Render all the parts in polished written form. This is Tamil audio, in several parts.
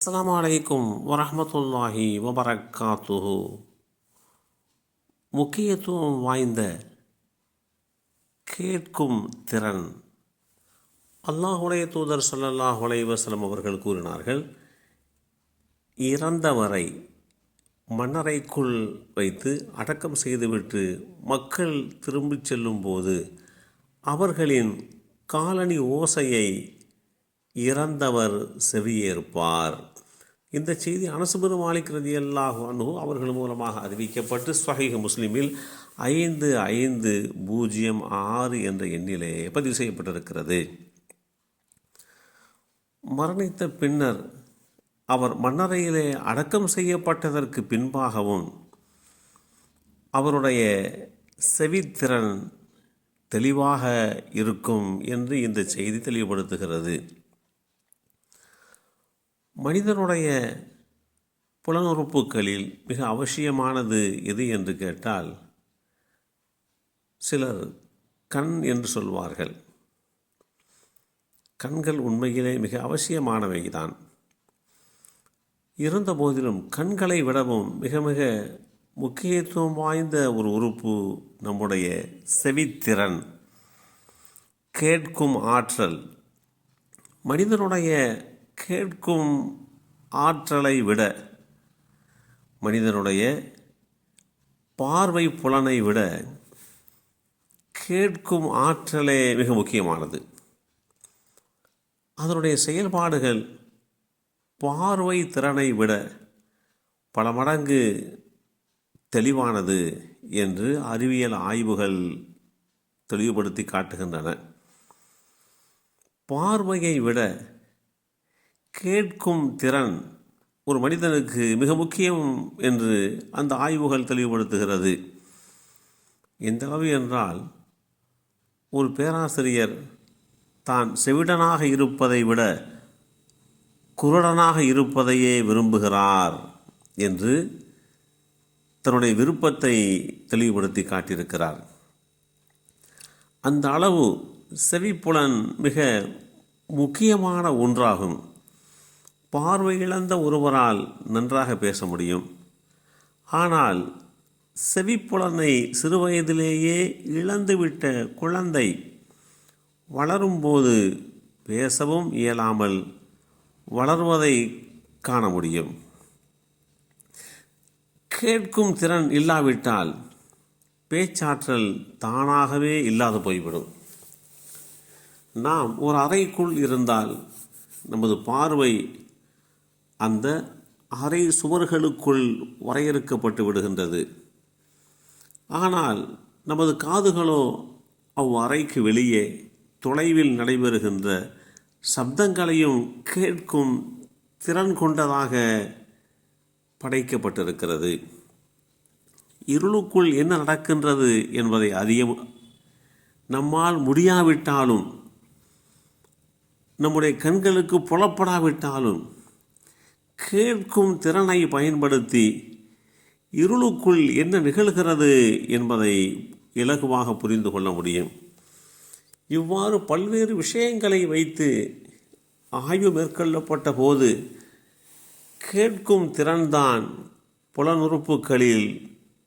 அஸ்ஸலாமு அலைக்கும் வரஹ்மத்துல்லாஹி வபரக்காத்துஹு. முக்கியத்துவம் வாய்ந்த கேட்கும் திறன். அல்லாஹுடைய தூதர் ஸல்லல்லாஹு அலைஹி வஸல்லம் அவர்கள் கூறினார்கள், இறந்தவரை மண்ணறைக்குள் வைத்து அடக்கம் செய்துவிட்டு மக்கள் திரும்பிச் செல்லும்போது அவர்களின் காலணி ஓசையை இறந்தவர் செவியேற்பார். இந்த செய்தி அனஸ் பின் மாலிக் ரலியல்லாஹு அன்ஹு அவர்கள் மூலமாக அறிவிக்கப்பட்டு ஸஹீஹ் முஸ்லிமில் 5506 என்ற எண்ணிலே பதிவு செய்யப்பட்டிருக்கிறது. மரணித்த பின்னர் அவர் மண்ணறையிலே அடக்கம் செய்யப்பட்டதற்கு பின்பாகவும் அவருடைய செவித்திறன் தெளிவாக இருக்கும் என்று இந்த செய்தி தெளிவுபடுத்துகிறது. மனிதனுடைய புலனுறுப்புகளில் மிக அவசியமானது எது என்று கேட்டால், சிலர் கண் என்று சொல்வார்கள். கண்கள் உண்மையிலே மிக அவசியமானவைதான். இருந்த போதிலும் கண்களை விடவும் மிக மிக முக்கியத்துவம் வாய்ந்த ஒரு உறுப்பு நம்முடைய செவித்திறன், கேட்கும் ஆற்றல். மனிதனுடைய கேட்கும் ஆற்றலை விட, மனிதனுடைய பார்வை புலனை விட கேட்கும் ஆற்றலே மிக முக்கியமானது. அதனுடைய செயல்பாடுகள் பார்வை திறனை விட பல மடங்கு தெளிவானது என்று அறிவியல் ஆய்வுகள் தெளிவுபடுத்தி காட்டுகின்றன. பார்வையை விட கேட்கும் திறன் ஒரு மனிதனுக்கு மிக முக்கியம் என்று அந்த ஆய்வுகள் தெளிவுபடுத்துகிறது. எந்த அளவு என்றால், ஒரு பேராசிரியர் தான் செவிடனாக இருப்பதை விட குருடனாக இருப்பதையே விரும்புகிறார் என்று தன்னுடைய விருப்பத்தை தெளிவுபடுத்தி காட்டியிருக்கிறார். அந்த அளவு செவிப்புலன் மிக முக்கியமான ஒன்றாகும். பார்வை இழந்த ஒருவரால் நன்றாக பேச முடியும். ஆனால் செவிப்புலனை சிறுவயதிலேயே இழந்துவிட்ட குழந்தை வளரும்போது பேசவும் இயலாமல் வளர்வதை காண முடியும். கேட்கும் திறன் இல்லாவிட்டால் பேச்சாற்றல் தானாகவே இல்லாது போய்விடும். நாம் ஒரு அறைக்குள் இருந்தால் நமது பார்வை அந்த அறை சுவர்களுக்குள் வரையறுக்கப்பட்டு விடுகின்றது. ஆனால் நமது காதுகளோ அவ்வறைக்கு வெளியே தொலைவில் நடைபெறுகின்ற சப்தங்களையும் கேட்கும் திறன் கொண்டதாக படைக்கப்பட்டிருக்கிறது. இருளுக்குள் என்ன நடக்கின்றது என்பதை அறிய நம்மால் முடியாவிட்டாலும், நம்முடைய கண்களுக்கு புலப்படாவிட்டாலும், கேட்கும் திறனை பயன்படுத்தி இருளுக்குள் என்ன நிகழ்கிறது என்பதை இலகுவாக புரிந்து கொள்ள முடியும். இவ்வாறு பல்வேறு விஷயங்களை வைத்து ஆய்வு மேற்கொள்ளப்பட்ட போது கேட்கும் திறன்தான் புலனுறுப்புகளில்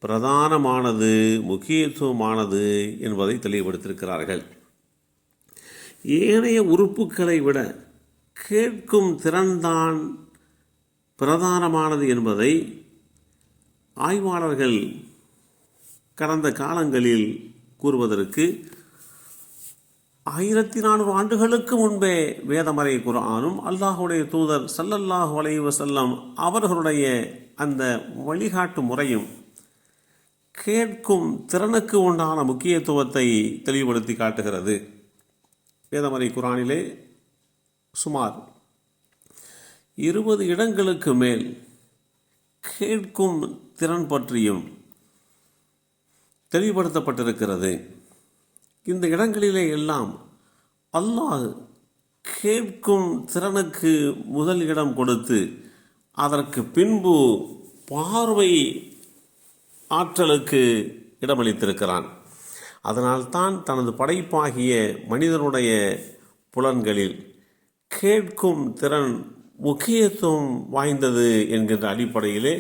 பிரதானமானது, முக்கியத்துவமானது என்பதை தெளிவுபடுத்தியிருக்கிறார்கள். ஏனைய உறுப்புகளை விட கேட்கும் திறன்தான் பிரதானமானது என்பதை ஆய்வாளர்கள் கடந்த காலங்களில் கூறுவதற்கு 1400 ஆண்டுகளுக்கு முன்பே வேதமறை குர்ஆனும் அல்லாஹுடைய தூதர் ஸல்லல்லாஹு அலைஹி வஸல்லம் அவர்களுடைய அந்த வழிகாட்டு முறையும் கேட்கும் திறனுக்கு உண்டான முக்கியத்துவத்தை தெளிவுபடுத்தி காட்டுகிறது. வேதமறை குர்ஆனிலே சுமார் 20 இடங்களுக்கு மேல் கேட்கும் திறன் பற்றியும் தெளிவுபடுத்தப்பட்டிருக்கிறது. இந்த இடங்களிலே எல்லாம் அல்லாஹ் கேட்கும் திறனுக்கு முதல் இடம் கொடுத்து அதற்கு பின்பு பார்வை ஆற்றலுக்கு இடமளித்திருக்கிறான். அதனால்தான் தனது படைப்பாகிய மனிதனுடைய புலன்களில் கேட்கும் திறன் முக்கியத்துவம் வாய்ந்தது என்கின்ற அடிப்படையிலே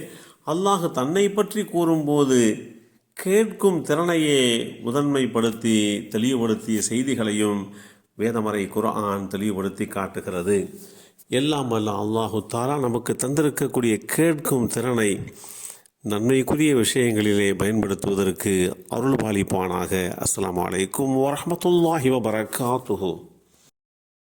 அல்லாஹ் தன்னை பற்றி கூறும்போது கேட்கும் திறனையே முதன்மைப்படுத்தி தெளிவுபடுத்திய செய்திகளையும் வேதமறை குர்ஆன் தெளிவுபடுத்தி காட்டுகிறது. எல்லாம் வல்ல அல்லாஹு தஆலா நமக்கு தந்திருக்கக்கூடிய கேட்கும் திறனை நன்மைக்குரிய விஷயங்களிலே பயன்படுத்துவதற்கு அருள் பாலிப்பானாக. அஸ்ஸலாமு அலைக்கும் வரஹ்மத்துல்லாஹி வபரகாத்துஹு.